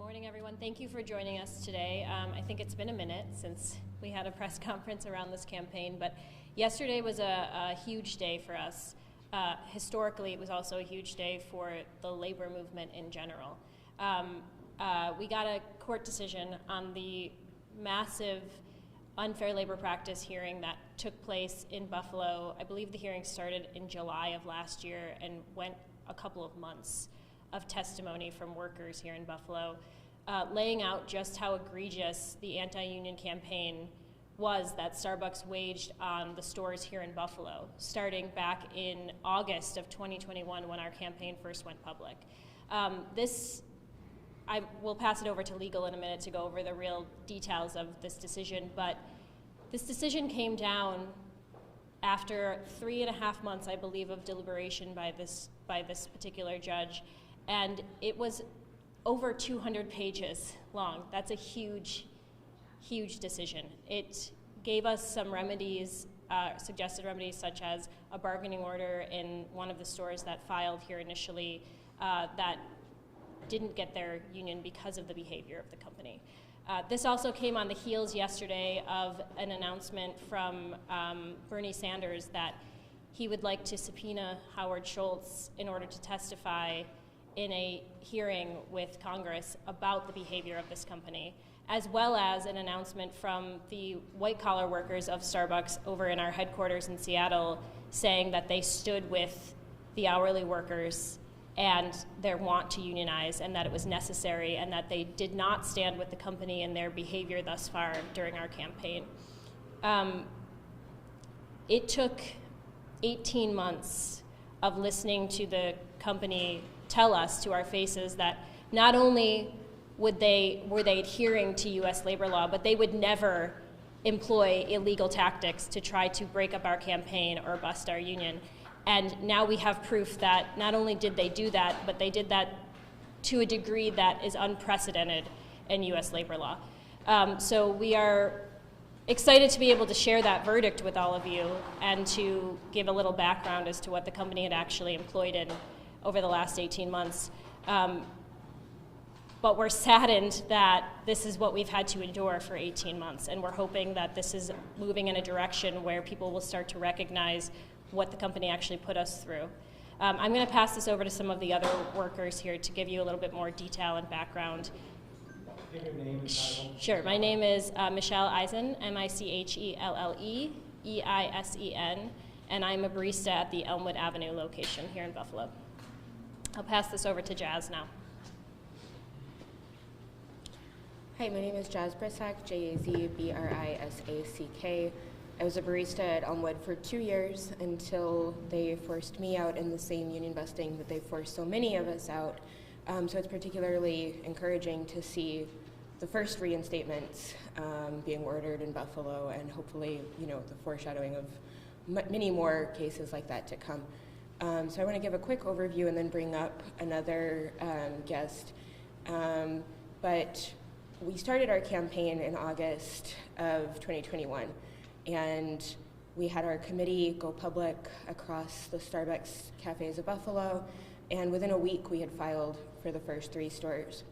morning, everyone. Thank you for joining us today. I think it's been a minute since we had a press conference around this campaign, but yesterday was a huge day for us. Historically, it was also a huge day for the labor movement in general. We got a court decision on the massive unfair labor practice hearing that took place in Buffalo. I believe the hearing started in July of last year and went a couple of months of testimony from workers here in Buffalo, laying out just how egregious the anti-union campaign was that Starbucks waged on the stores here in Buffalo, starting back in August of 2021 when our campaign first went public. I will pass it over to legal in a minute to go over the real details of this decision, but this decision came down after 3.5 months, I believe, of deliberation by this particular judge, and it was over 200 pages long. That's a huge, huge decision. It gave us some remedies, suggested remedies, such as a bargaining order in one of the stores that filed here initially that didn't get their union because of the behavior of the company. This also came on the heels yesterday of an announcement from Bernie Sanders that he would like to subpoena Howard Schultz in order to testify in a hearing with Congress about the behavior of this company, as well as an announcement from the white-collar workers of Starbucks over in our headquarters in Seattle saying that they stood with the hourly workers and their want to unionize, and that it was necessary, and that they did not stand with the company in their behavior thus far during our campaign. It took 18 months of listening to the company tell us to our faces that not only were they adhering to U.S. labor law, but they would never employ illegal tactics to try to break up our campaign or bust our union. And now we have proof that not only did they do that, but they did that to a degree that is unprecedented in U.S. labor law. So we are excited to be able to share that verdict with all of you and to give a little background as to what the company had actually employed in over the last 18 months. But we're saddened that this is what we've had to endure for 18 months, and we're hoping that this is moving in a direction where people will start to recognize what the company actually put us through. I'm going to pass this over to some of the other workers here to give you a little bit more detail and background. Give your name and title. Sure. My name is Michelle Eisen, M-I-C-H-E-L-L-E-E-I-S-E-N, and I'm a barista at the Elmwood Avenue location here in Buffalo. I'll pass this over to Jazz now. Hi, my name is Jazz Brisack, J-A-Z-B-R-I-S-A-C-K. I was a barista at Elmwood for 2 years until they forced me out in the same union busting that they forced so many of us out. So it's particularly encouraging to see the first reinstatements being ordered in Buffalo, and hopefully, the foreshadowing of many more cases like that to come. So I want to give a quick overview and then bring up another guest. But we started our campaign in August of 2021, and we had our committee go public across the Starbucks cafes of Buffalo, and within a week we had filed for the first 3 stores.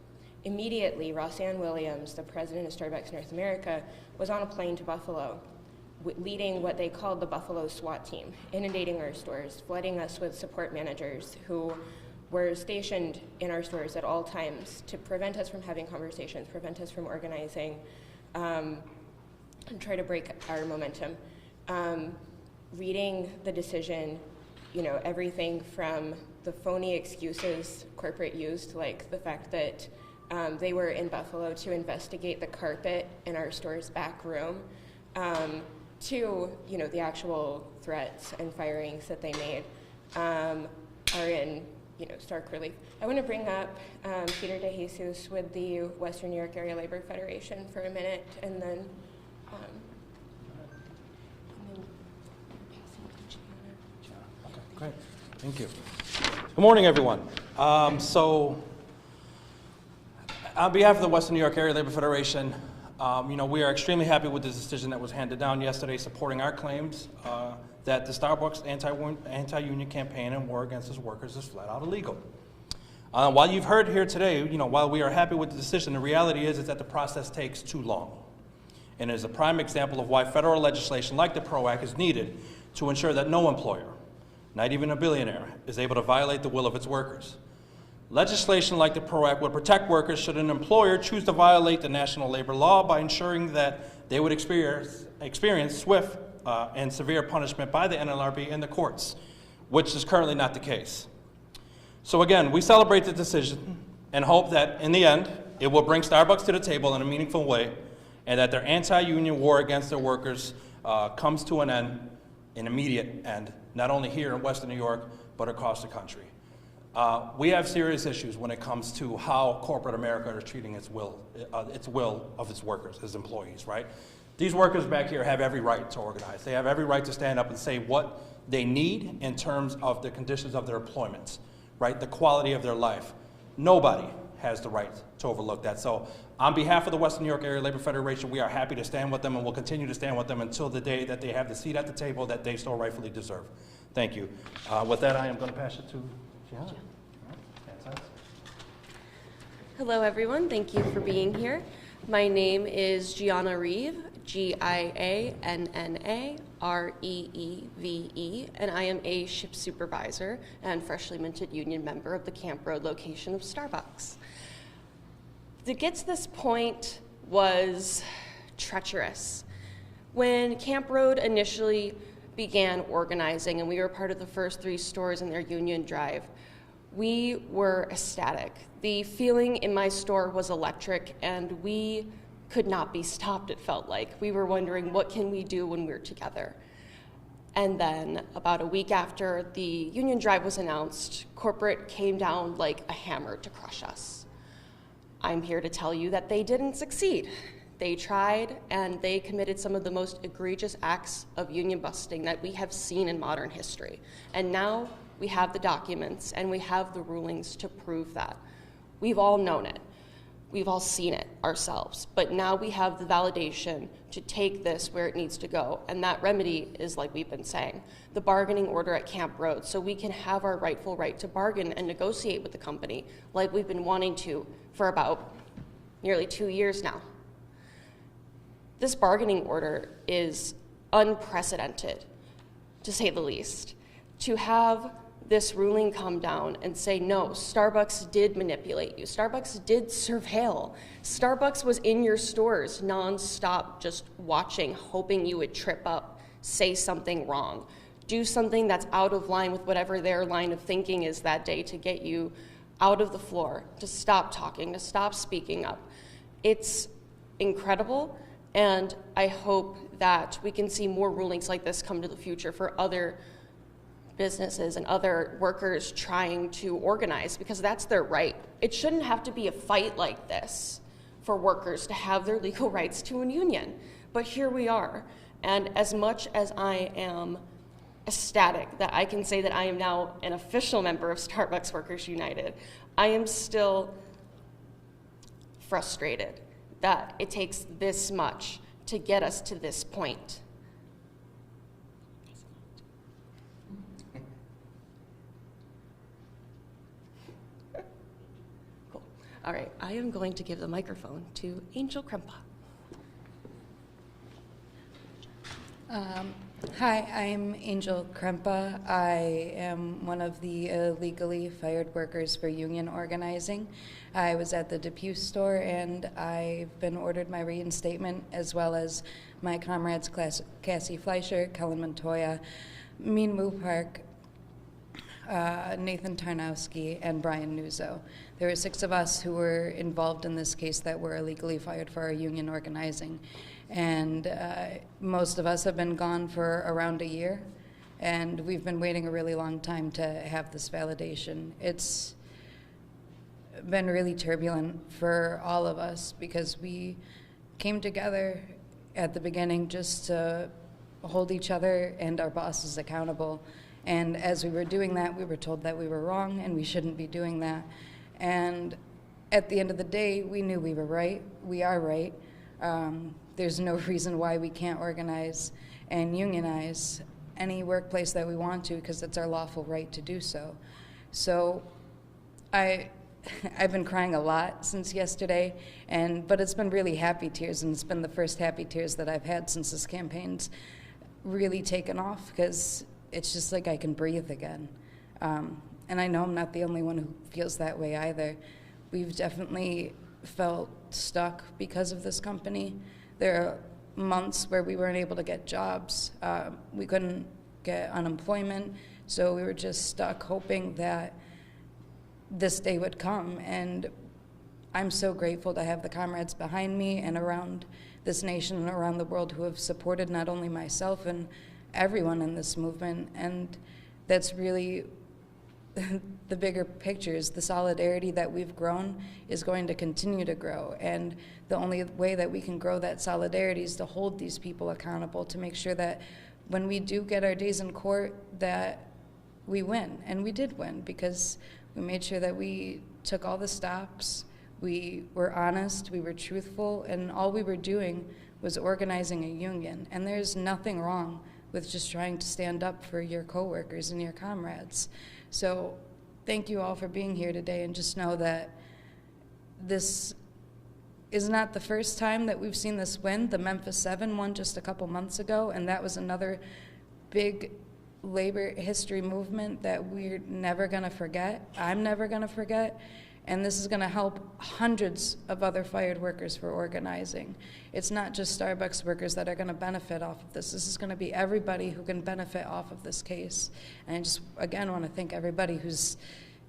Immediately, Rossann Williams, the president of Starbucks North America, was on a plane to Buffalo, leading what they called the Buffalo SWAT team, inundating our stores, flooding us with support managers who were stationed in our stores at all times to prevent us from having conversations, prevent us from organizing, and try to break our momentum. Reading the decision, everything from the phony excuses corporate used, like the fact that they were in Buffalo to investigate the carpet in our store's back room, to the actual threats and firings that they made, are in stark relief. I want to bring up Peter DeJesus with the Western New York Area Labor Federation for a minute, and then Okay, great. Thank you. Good morning, everyone. So, on behalf of the Western New York Area Labor Federation, we are extremely happy with this decision that was handed down yesterday, supporting our claims that the Starbucks anti-union campaign and war against its workers is flat out illegal. While you've heard here today, while we are happy with the decision, the reality is that the process takes too long. And it is a prime example of why federal legislation like the PRO Act is needed to ensure that no employer, not even a billionaire, is able to violate the will of its workers. Legislation like the PRO Act would protect workers should an employer choose to violate the national labor law by ensuring that they would experience swift and severe punishment by the NLRB and the courts, which is currently not the case. So again, we celebrate the decision and hope that in the end, it will bring Starbucks to the table in a meaningful way and that their anti-union war against their workers comes to an end, an immediate end, not only here in Western New York, but across the country. We have serious issues when it comes to how corporate America is treating its will of its workers, its employees, right? These workers back here have every right to organize. They have every right to stand up and say what they need in terms of the conditions of their employment, right? The quality of their life. Nobody has the right to overlook that. So on behalf of the Western New York Area Labor Federation, we are happy to stand with them and will continue to stand with them until the day that they have the seat at the table that they so rightfully deserve. Thank you. With that, I am going to pass it to Gianna. Hello, everyone. Thank you for being here. My name is Gianna Reeve, Gianna Reeve, and I am a ship supervisor and freshly minted union member of the Camp Road location of Starbucks. To get to this point was treacherous. When Camp Road initially began organizing and we were part of the first 3 stores in their union drive, we were ecstatic. The feeling in my store was electric and we could not be stopped, it felt like. We were wondering, what can we do when we're together? And then about a week after the union drive was announced, corporate came down like a hammer to crush us. I'm here to tell you that they didn't succeed. They tried and they committed some of the most egregious acts of union busting that we have seen in modern history. And now we have the documents and we have the rulings to prove that. We've all known it. We've all seen it ourselves. But now we have the validation to take this where it needs to go. And that remedy is, like we've been saying, the bargaining order at Camp Road, so we can have our rightful right to bargain and negotiate with the company like we've been wanting to for about nearly 2 years now. This bargaining order is unprecedented, to say the least. To have this ruling come down and say, no, Starbucks did manipulate you. Starbucks did surveil. Starbucks was in your stores nonstop, just watching, hoping you would trip up, say something wrong, do something that's out of line with whatever their line of thinking is that day to get you out of the floor, to stop talking, to stop speaking up. It's incredible, and I hope that we can see more rulings like this come to the future for other businesses and other workers trying to organize, because that's their right. It shouldn't have to be a fight like this for workers to have their legal rights to a union. But here we are. And as much as I am ecstatic that I can say that I am now an official member of Starbucks Workers United, I am still frustrated that it takes this much to get us to this point. All right, I am going to give the microphone to Angel Krempa. Hi, I'm Angel Krempa. I am one of the illegally fired workers for union organizing. I was at the Depew store and I've been ordered my reinstatement, as well as my comrades Cassie Fleischer, Kellen Montoya, Min Moo Park, Nathan Tarnowski, and Brian Nuzzo. There were 6 of us who were involved in this case that were illegally fired for our union organizing. And most of us have been gone for around a year, and we've been waiting a really long time to have this validation. It's been really turbulent for all of us because we came together at the beginning just to hold each other and our bosses accountable. And as we were doing that, we were told that we were wrong and we shouldn't be doing that. And at the end of the day, we knew we were right. We are right. There's no reason why we can't organize and unionize any workplace that we want to, because it's our lawful right to do so. So I I've been crying a lot since yesterday, but it's been really happy tears, and it's been the first happy tears that I've had since this campaign's really taken off, because it's just like I can breathe again. And I know I'm not the only one who feels that way either. We've definitely felt stuck because of this company. There are months where we weren't able to get jobs. We couldn't get unemployment, so we were just stuck hoping that this day would come. And I'm so grateful to have the comrades behind me and around this nation and around the world who have supported not only myself and everyone in this movement. And that's really the bigger picture, is the solidarity that we've grown is going to continue to grow. And the only way that we can grow that solidarity is to hold these people accountable, to make sure that when we do get our days in court, that we win. And we did win, because we made sure that we took all the stops, we were honest, we were truthful, and all we were doing was organizing a union. And there's nothing wrong with just trying to stand up for your coworkers and your comrades. So thank you all for being here today, and just know that this is not the first time that we've seen this win. The Memphis 7 won just a couple months ago, and that was another big labor history movement that we're never going to forget. I'm never going to forget. And this is going to help hundreds of other fired workers for organizing. It's not just Starbucks workers that are going to benefit off of this. This is going to be everybody who can benefit off of this case. And I just, again, want to thank everybody who's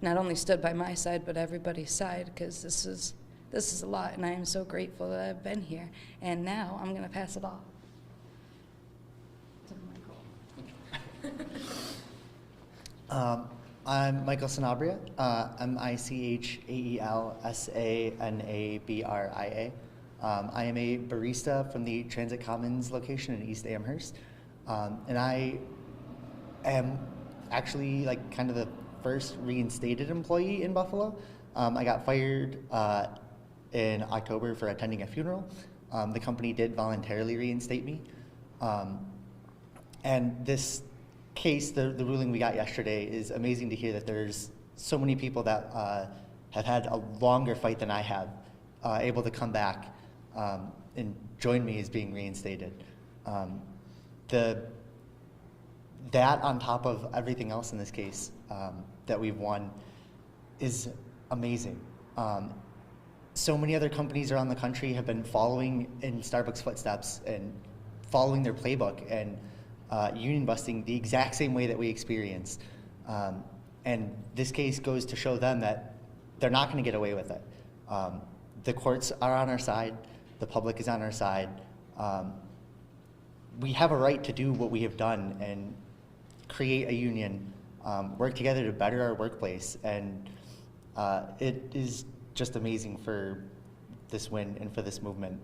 not only stood by my side, but everybody's side, because this is a lot, and I am so grateful that I've been here. And now I'm going to pass it off. I'm Michael Sanabria. Michaelsanabria. I am a barista from the Transit Commons location in East Amherst. And I am actually like kind of the first reinstated employee in Buffalo. I got fired in October for attending a funeral. The company did voluntarily reinstate me. And this case, the ruling we got yesterday, is amazing to hear that there's so many people that have had a longer fight than I have, able to come back and join me as being reinstated. That on top of everything else in this case that we've won is amazing. So many other companies around the country have been following in Starbucks' footsteps and following their playbook and union busting the exact same way that we experienced. And this case goes to show them that they're not going to get away with it. The courts are on our side. The public is on our side. We have a right to do what we have done and create a union, work together to better our workplace. And it is just amazing for this win and for this movement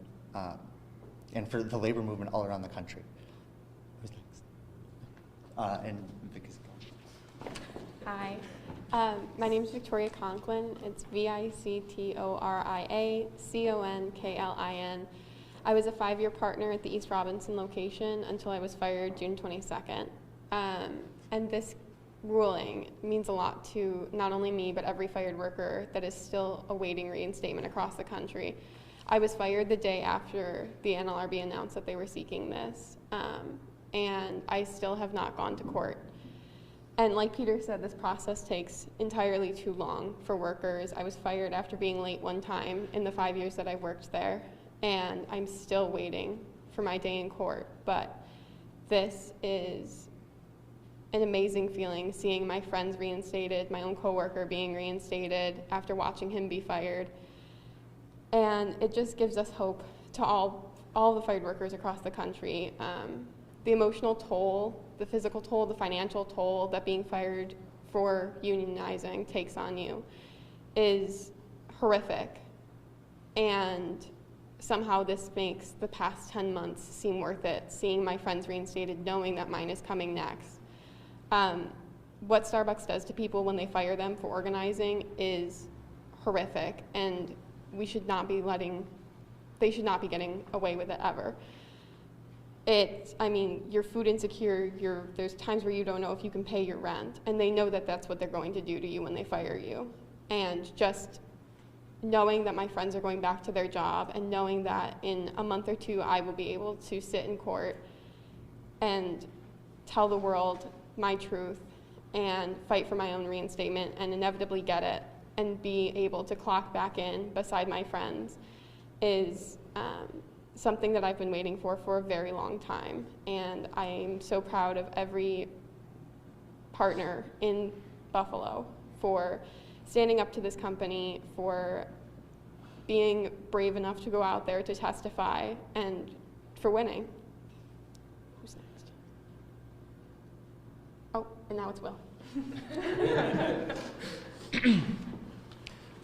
and for the labor movement all around the country. Who's next? And Vicky's going. Hi, my name is Victoria Conklin. It's VICTORIA CONKLIN. I was a 5-year partner at the East Robinson location until I was fired June 22nd. And this ruling means a lot to not only me, but every fired worker that is still awaiting reinstatement across the country. I was fired the day after the NLRB announced that they were seeking this, and I still have not gone to court. And like Peter said, this process takes entirely too long for workers. I was fired after being late one time in the 5 years that I worked there, and I'm still waiting for my day in court. But this is an amazing feeling, seeing my friends reinstated, my own coworker being reinstated after watching him be fired. And it just gives us hope to all the fired workers across the country. The emotional toll, the physical toll, the financial toll that being fired for unionizing takes on you is horrific. And somehow this makes the past 10 months seem worth it, seeing my friends reinstated, knowing that mine is coming next. What Starbucks does to people when they fire them for organizing is horrific, and they should not be getting away with it ever. You're food insecure, there's times where you don't know if you can pay your rent, and they know that that's what they're going to do to you when they fire you. And just knowing that my friends are going back to their job and knowing that in a month or two I will be able to sit in court and tell the world my truth and fight for my own reinstatement and inevitably get it and be able to clock back in beside my friends is something that I've been waiting for a very long time. And I'm so proud of every partner in Buffalo for standing up to this company, for being brave enough to go out there to testify, and for winning. Who's next? Oh, and now it's Will.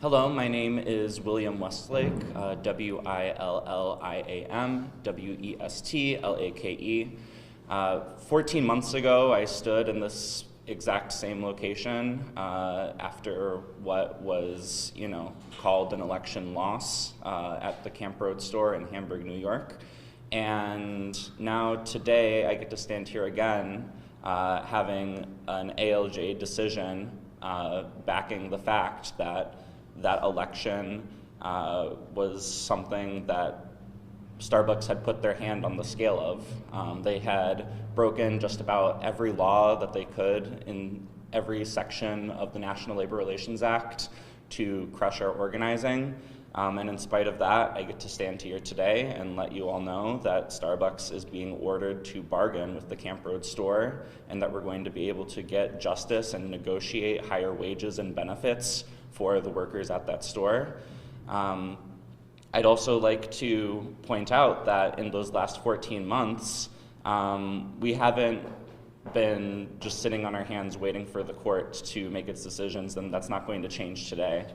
Hello, my name is William Westlake, William Westlake. 14 months ago, I stood in this exact same location after what was, called an election loss at the Camp Road store in Hamburg, New York. And now today, I get to stand here again, having an ALJ decision backing the fact that that election was something that Starbucks had put their hand on the scale of. They had broken just about every law that they could in every section of the National Labor Relations Act to crush our organizing. And in spite of that, I get to stand here today and let you all know that Starbucks is being ordered to bargain with the Camp Road store and that we're going to be able to get justice and negotiate higher wages and benefits for the workers at that store. I'd also like to point out that in those last 14 months, we haven't been just sitting on our hands waiting for the court to make its decisions, and that's not going to change today.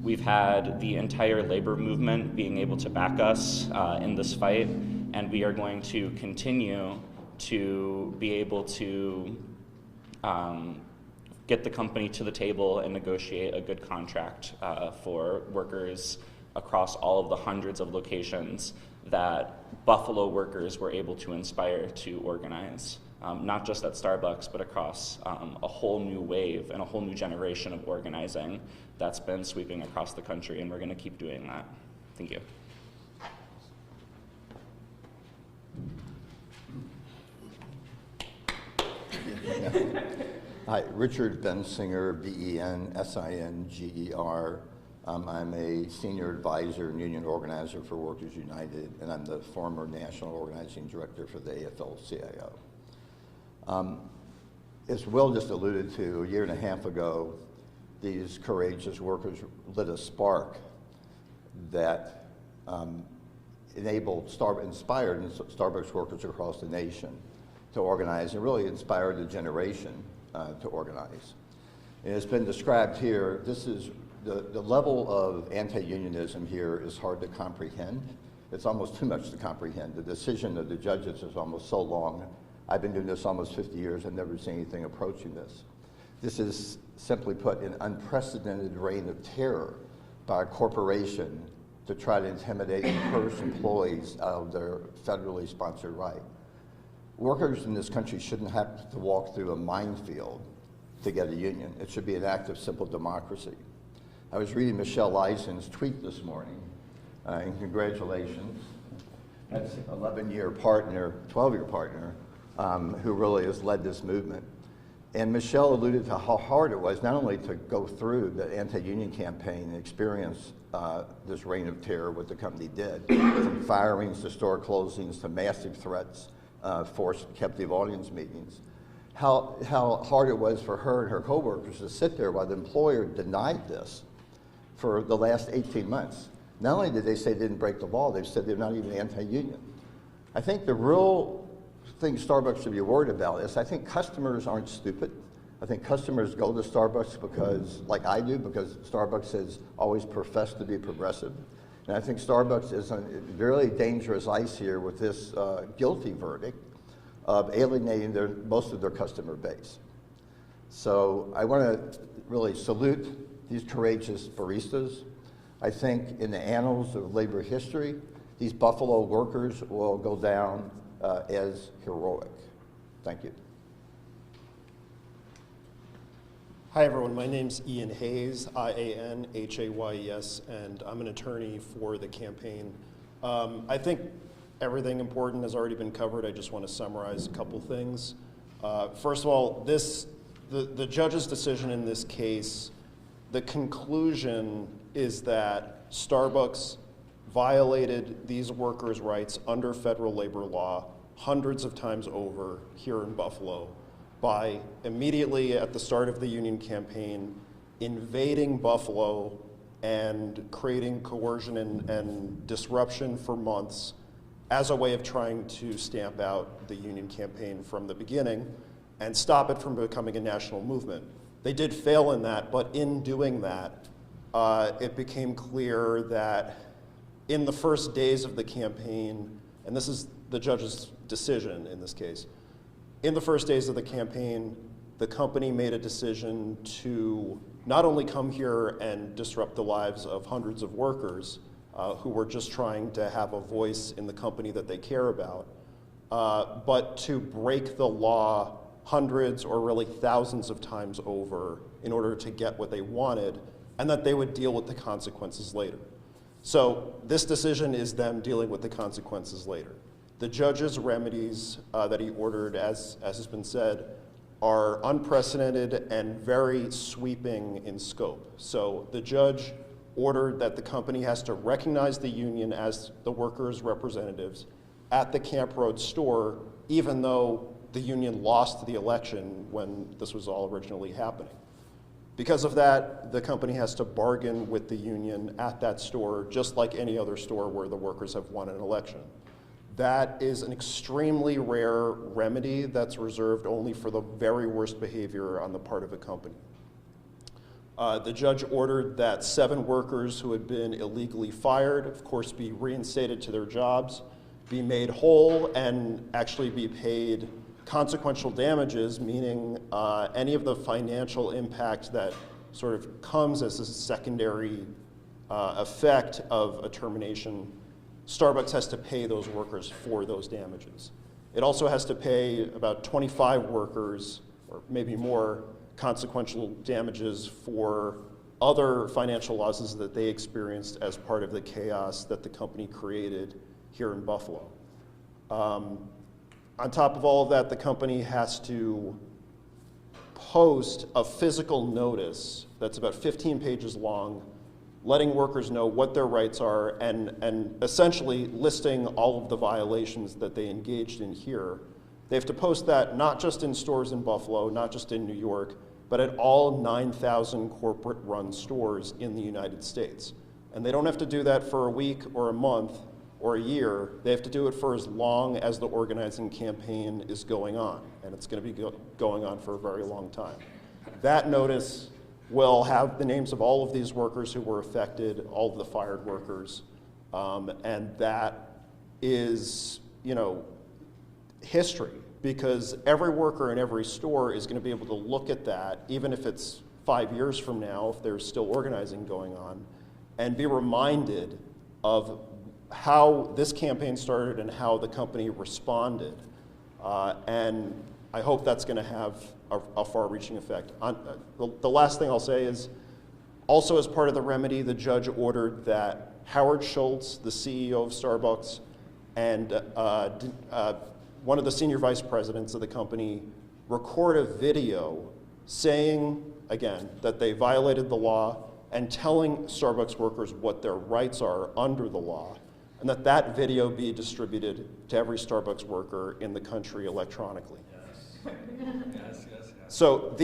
We've had the entire labor movement being able to back us in this fight, and we are going to continue to be able to get the company to the table and negotiate a good contract for workers across all of the hundreds of locations that Buffalo workers were able to inspire to organize, not just at Starbucks, but across a whole new wave and a whole new generation of organizing that's been sweeping across the country, and we're going to keep doing that. Thank you. Hi, Richard Bensinger, Bensinger. I'm a senior advisor and union organizer for Workers United, and I'm the former national organizing director for the AFL-CIO. As Will just alluded to, a year and a half ago, these courageous workers lit a spark that inspired Starbucks workers across the nation to organize, and really inspired a generation to organize. And it's been described here, this is the level of anti-unionism here is hard to comprehend. It's almost too much to comprehend. The decision of the judges is almost so long. I've been doing this almost 50 years. I've never seen anything approaching this. This is, simply put, an unprecedented reign of terror by a corporation to try to intimidate and purge employees out of their federally sponsored right. Workers in this country shouldn't have to walk through a minefield to get a union. It should be an act of simple democracy. I was reading Michelle Eisen's tweet this morning, and congratulations. That's an 12-year partner, who really has led this movement. And Michelle alluded to how hard it was not only to go through the anti-union campaign and experience this reign of terror, what the company did, from firings to store closings to massive threats, forced captive audience meetings. How hard it was for her and her coworkers to sit there while the employer denied this for the last 18 months. Not only did they say they didn't break the law, they said they're not even anti-union. I think the real thing Starbucks should be worried about is I think customers aren't stupid. I think customers go to Starbucks because, like I do, because Starbucks has always professed to be progressive. And I think Starbucks is on really dangerous ice here with this guilty verdict of alienating most of their customer base. So I want to really salute these courageous baristas. I think in the annals of labor history, these Buffalo workers will go down as heroic. Thank you. Hi everyone, my name's Ian Hayes, I-A-N-H-A-Y-E-S, and I'm an attorney for the campaign. I think everything important has already been covered. I just want to summarize a couple things. First of all, the judge's decision in this case, the conclusion is that Starbucks violated these workers' rights under federal labor law hundreds of times over here in Buffalo by immediately at the start of the union campaign invading Buffalo and creating coercion and disruption for months as a way of trying to stamp out the union campaign from the beginning and stop it from becoming a national movement. They did fail in that, but in doing that, it became clear that in the first days of the campaign, and this is the judge's decision in this case, in the first days of the campaign, the company made a decision to not only come here and disrupt the lives of hundreds of workers who were just trying to have a voice in the company that they care about, but to break the law hundreds or really thousands of times over in order to get what they wanted, and that they would deal with the consequences later. So this decision is them dealing with the consequences later. The judge's remedies that he ordered, as has been said, are unprecedented and very sweeping in scope. So the judge ordered that the company has to recognize the union as the workers' representatives at the Camp Road store, even though the union lost the election when this was all originally happening. Because of that, the company has to bargain with the union at that store, just like any other store where the workers have won an election. That is an extremely rare remedy that's reserved only for the very worst behavior on the part of a company. The judge ordered that 7 workers who had been illegally fired, of course, be reinstated to their jobs, be made whole, and actually be paid consequential damages, meaning any of the financial impact that sort of comes as a secondary effect of a termination. Starbucks has to pay those workers for those damages. It also has to pay about 25 workers, or maybe more, consequential damages for other financial losses that they experienced as part of the chaos that the company created here in Buffalo. On top of all of that, the company has to post a physical notice that's about 15 pages long, letting workers know what their rights are and essentially listing all of the violations that they engaged in here. They have to post that not just in stores in Buffalo, not just in New York, but at all 9,000 corporate-run stores in the United States. And they don't have to do that for a week or a month or a year. They have to do it for as long as the organizing campaign is going on, and it's going to be going on for a very long time. That notice will have the names of all of these workers who were affected, all of the fired workers, and that is, history, because every worker in every store is going to be able to look at that, even if it's 5 years from now, if there's still organizing going on, and be reminded of how this campaign started and how the company responded. And I hope that's going to have a far-reaching effect. The last thing I'll say is, also as part of the remedy, the judge ordered that Howard Schultz, the CEO of Starbucks, and one of the senior vice presidents of the company record a video saying, again, that they violated the law and telling Starbucks workers what their rights are under the law, and that video be distributed to every Starbucks worker in the country electronically. Yes. So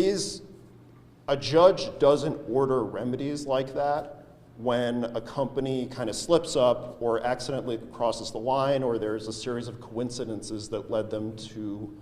a judge doesn't order remedies like that when a company kind of slips up or accidentally crosses the line, or there's a series of coincidences that led them to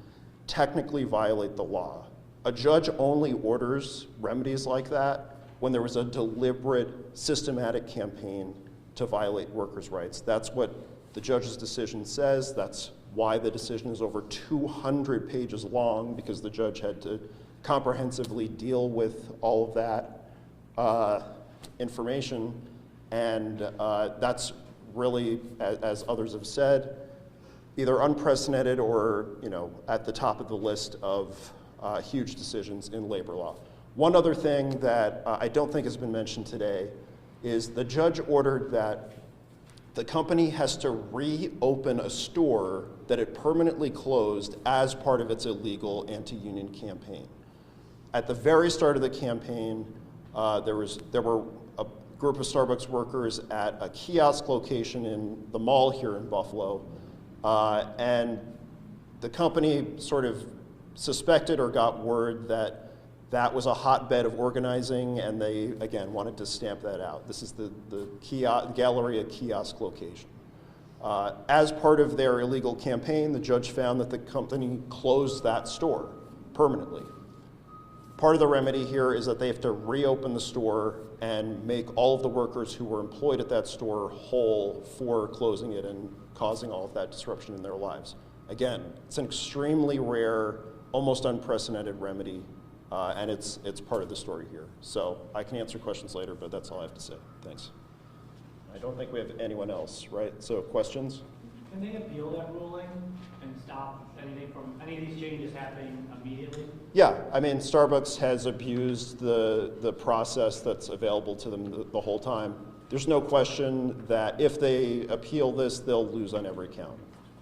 technically violate the law. A judge only orders remedies like that when there was a deliberate, systematic campaign to violate workers' rights. That's what the judge's decision says. That's why the decision is over 200 pages long, because the judge had to comprehensively deal with all of that information. And that's really, as others have said, either unprecedented or at the top of the list of huge decisions in labor law. One other thing that I don't think has been mentioned today is the judge ordered that the company has to reopen a store that it permanently closed as part of its illegal anti-union campaign. At the very start of the campaign, there were a group of Starbucks workers at a kiosk location in the mall here in Buffalo, and the company sort of suspected or got word that that was a hotbed of organizing, and they, again, wanted to stamp that out. This is the Galleria kiosk location. As part of their illegal campaign, the judge found that the company closed that store permanently. Part of the remedy here is that they have to reopen the store and make all of the workers who were employed at that store whole for closing it and causing all of that disruption in their lives. Again, it's an extremely rare, almost unprecedented remedy, and it's part of the story here. So I can answer questions later, but that's all I have to say. Thanks. I don't think we have anyone else, right? So questions? Can they appeal that ruling and stop anything from any of these changes happening immediately? Yeah, I mean, Starbucks has abused the process that's available to them the whole time. There's no question that if they appeal this, they'll lose on every count.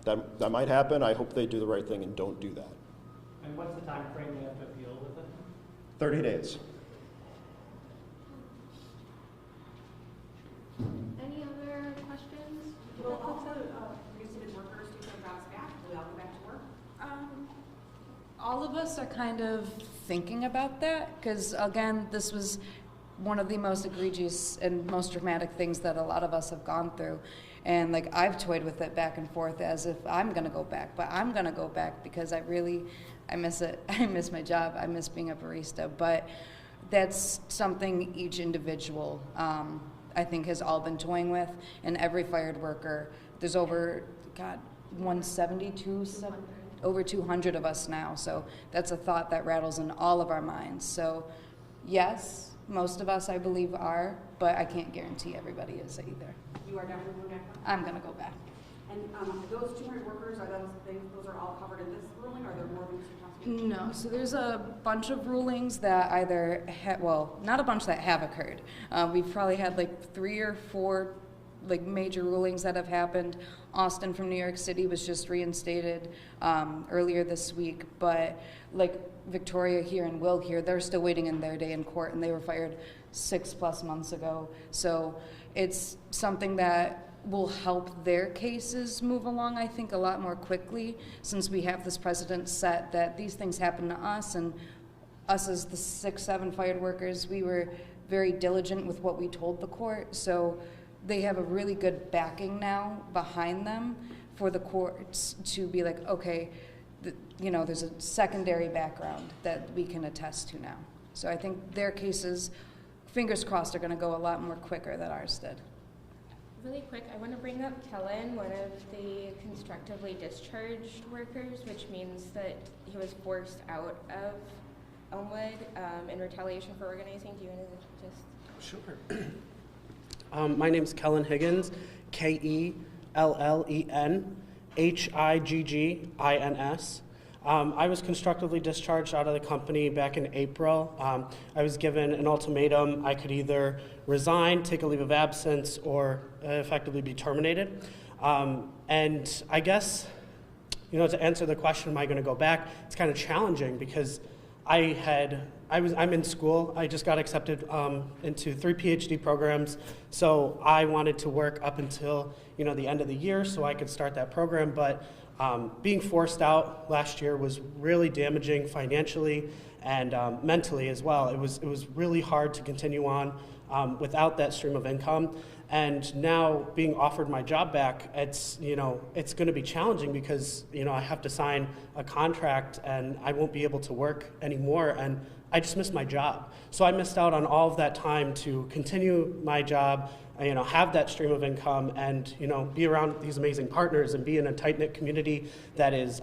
That might happen. I hope they do the right thing and don't do that. And what's the time frame they have to appeal with it? 30 days. Any other questions? Will all the reinstated workers take their jobs back? Will they all go back to work? All of us are kind of thinking about that because, again, this was one of the most egregious and most dramatic things that a lot of us have gone through. And like I've toyed with it back and forth as if I'm going to go back, but I'm going to go back because I miss it. I miss my job. I miss being a barista. But that's something each individual, I think, has all been toying with. And every fired worker, there's over, 172, over 200 of us now. So that's a thought that rattles in all of our minds. So yes, most of us, I believe, are, but I can't guarantee everybody is either. You are definitely going back? I'm going to go back. And those 200 workers, those are all covered in this ruling, or are there more things you possibly? No, so there's a bunch of rulings that either, not a bunch that have occurred. We've probably had like 3 or 4 like major rulings that have happened. Austin from New York City was just reinstated earlier this week, but like Victoria here and Will here, they're still waiting in their day in court, and they were fired 6+ months ago. So it's something that will help their cases move along, I think, a lot more quickly, since we have this precedent set that these things happen to us, and us as the 6-7 fired workers, we were very diligent with what we told the court. So they have a really good backing now behind them for the courts to be like, okay, there's a secondary background that we can attest to now. So I think their cases, fingers crossed, are going to go a lot more quicker than ours did. Really quick, I want to bring up Kellen, one of the constructively discharged workers, which means that he was forced out of Elmwood in retaliation for organizing. Do you want to just... Sure. My name's Kellen Higgins, KELLEN HIGGINS. I was constructively discharged out of the company back in April. I was given an ultimatum. I could either resign, take a leave of absence, or effectively be terminated. And I guess, to answer the question, am I going to go back? It's kind of challenging because I'm in school. I just got accepted into 3 PhD programs, so I wanted to work up until the end of the year so I could start that program. But being forced out last year was really damaging financially and mentally as well. It was really hard to continue on without that stream of income. And now being offered my job back, it's going to be challenging because I have to sign a contract and I won't be able to work anymore, and I just missed my job. So I missed out on all of that time to continue my job, have that stream of income and, be around these amazing partners and be in a tight-knit community that is,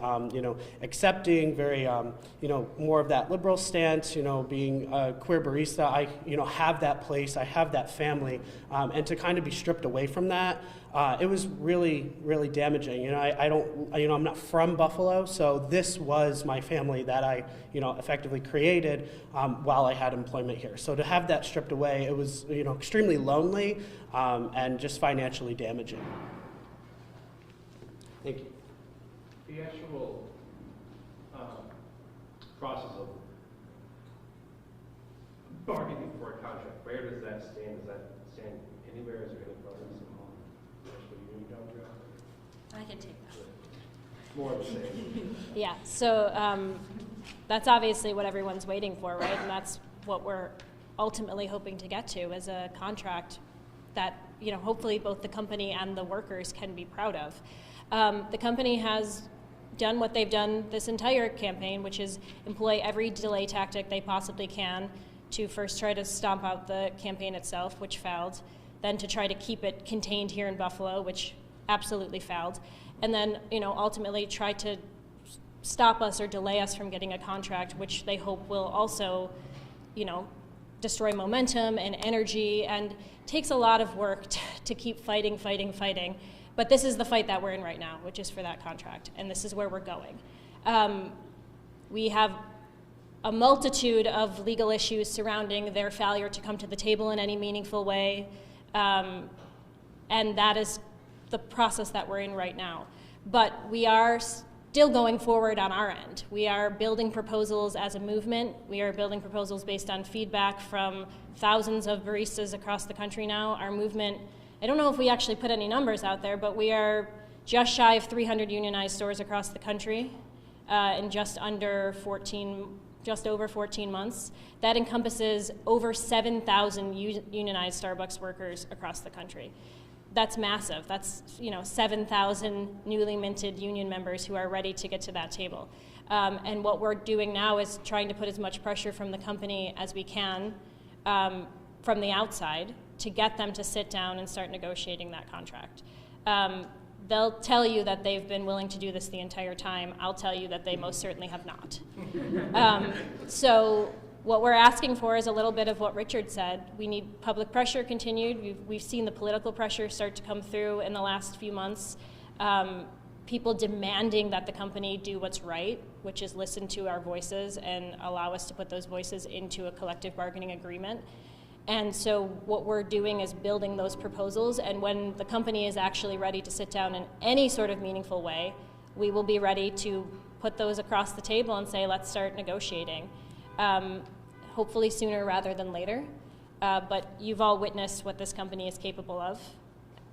accepting, very, more of that liberal stance, being a queer barista. I, have that place, I have that family, and to kind of be stripped away from that, it was really, really damaging. I'm not from Buffalo, so this was my family that I, effectively created while I had employment here. So to have that stripped away, it was, extremely lonely and just financially damaging. Thank you. The actual process of bargaining for a contract, where does that stand? Does that stand anywhere? Is there any progress at all? I can take that. More of the same. Yeah, so that's obviously what everyone's waiting for, right? And that's what we're ultimately hoping to get to as a contract that, hopefully both the company and the workers can be proud of. The company has done what they've done this entire campaign, which is employ every delay tactic they possibly can to first try to stomp out the campaign itself, which failed, then to try to keep it contained here in Buffalo, which absolutely failed, and then ultimately try to stop us or delay us from getting a contract, which they hope will also destroy momentum and energy, and takes a lot of work to keep fighting. But this is the fight that we're in right now, which is for that contract, and this is where we're going. We have a multitude of legal issues surrounding their failure to come to the table in any meaningful way, and that is the process that we're in right now. But we are still going forward on our end. We are building proposals as a movement. We are building proposals based on feedback from thousands of baristas across the country now. Our movement, I don't know if we actually put any numbers out there, but we are just shy of 300 unionized stores across the country in just over 14 months. That encompasses over 7,000 unionized Starbucks workers across the country. That's massive. That's 7,000 newly minted union members who are ready to get to that table. And what we're doing now is trying to put as much pressure from the company as we can from the outside to get them to sit down and start negotiating that contract. They'll tell you that they've been willing to do this the entire time. I'll tell you that they most certainly have not. So what we're asking for is a little bit of what Richard said. We need public pressure continued. We've seen the political pressure start to come through in the last few months. People demanding that the company do what's right, which is listen to our voices and allow us to put those voices into a collective bargaining agreement. And so what we're doing is building those proposals, and when the company is actually ready to sit down in any sort of meaningful way, we will be ready to put those across the table and say, let's start negotiating. Hopefully sooner rather than later, but you've all witnessed what this company is capable of,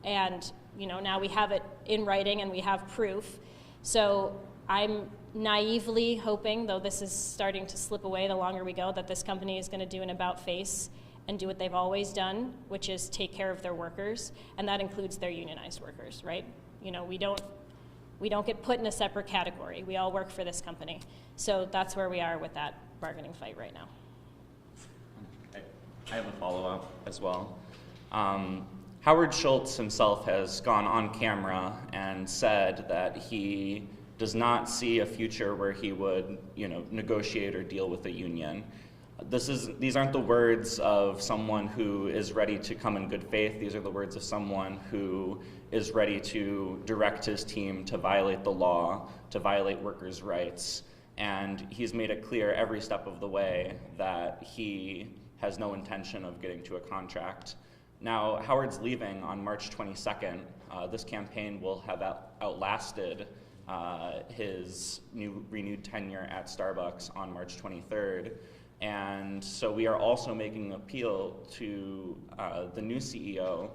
and now we have it in writing and we have proof. So I'm naively hoping, though this is starting to slip away the longer we go, that this company is going to do an about-face and do what they've always done, which is take care of their workers, and that includes their unionized workers, right? We don't get put in a separate category. We all work for this company. So that's where we are with that bargaining fight right now. I have a follow-up as well. Howard Schultz himself has gone on camera and said that he does not see a future where he would, negotiate or deal with a union. These aren't the words of someone who is ready to come in good faith. These are the words of someone who is ready to direct his team to violate the law, to violate workers' rights. And he's made it clear every step of the way that he has no intention of getting to a contract. Now, Howard's leaving on March 22nd. This campaign will have outlasted his renewed tenure at Starbucks on March 23rd. And so we are also making an appeal to the new CEO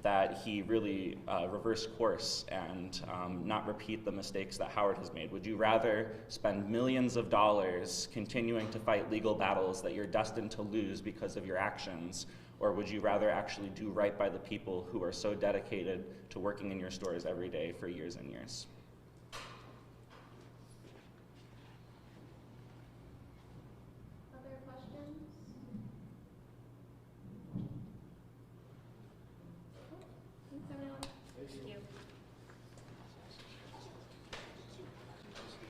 that he really reverse course and not repeat the mistakes that Howard has made. Would you rather spend millions of dollars continuing to fight legal battles that you're destined to lose because of your actions, or would you rather actually do right by the people who are so dedicated to working in your stores every day for years and years?